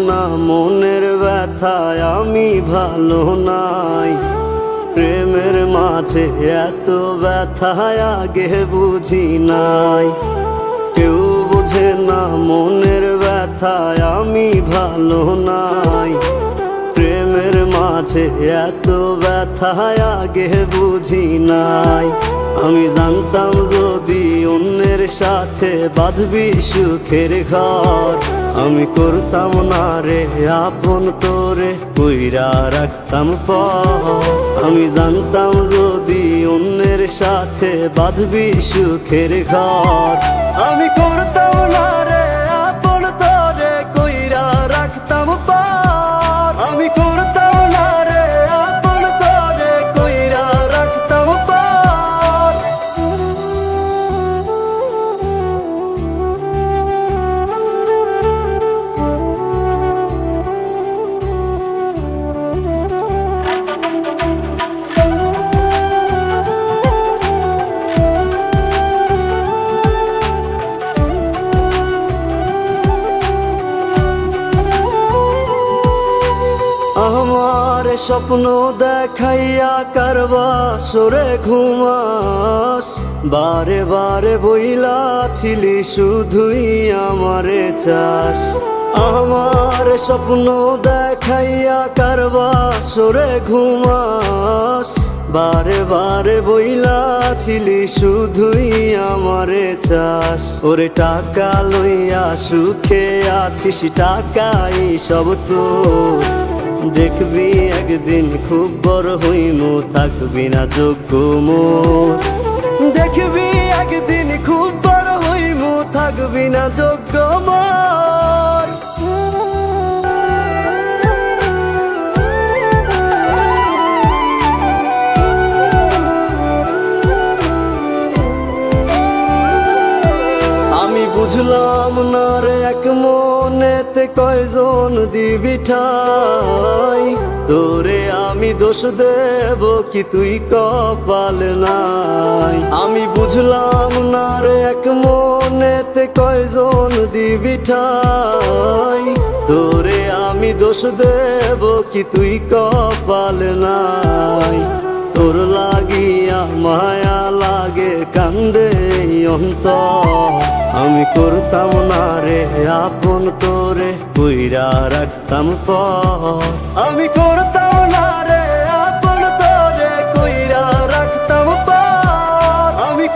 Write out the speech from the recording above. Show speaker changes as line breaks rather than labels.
না মনের ব্যথায় আমি ভালো নাই। প্রেমের মাঝে এত ব্যথায় আগে বুঝি নাই। কেউ বোঝে না মনের ব্যথায় আমি ভালো নাই। প্রেমের মাঝে এত ব্যথায় আগে বুঝি নাই। আমি জানতাম যদি অন্যের সাথে বাঁধবি সুখের ঘর, আমি করতাম না রে আপন তোরে কইরা রাখতাম পর। আমি জানতাম যদি অন্যের সাথে বাঁধবি সুখের ঘর, আমি করতাম না রে আপন তোরে কইরা রাখতাম পর। আমি করতাম না রে আপন তোরে কইরা রাখতাম পর। আমার স্বপ্ন দেখাইয়া কারবা সরে ঘুমাস, বারে বারে বইলা ছিলি শুধুই আমারে চাস। আমার স্বপ্ন দেখাইয়া কারবা সরে ঘুমাস, বারে বারে বইলা ছিলি শুধুই আমারে চাস। ওরে টাকা লইয়া সুখে আছিস, টাকাই সব তোর। দেখবি একদিন খুব বড় হইমু, থাকবি না যোগ্য মোর। দেখবি একদিন খুব বড় হইমু, থাকবি না যোগ্য মোর। আমি বুঝলাম না রে এক মনেতে কয়জন দিবি ঠাই। তোরে আমি দোষ দেব কি তুই কপাল নাই। আমি বুঝলাম না রে এক মনেতে কয়জন দিবি ঠাই। তোরে আমি দোষ দেব কি তুই কপাল নাই। তোর লাগিয়া মায়া লাগে কান্দে অন্তর, আমি করতাম না রে আপন তোরে কইরা রাখতাম পর। আমি করতাম না রে আপন তোরে কইরা রাখতাম পর। আমি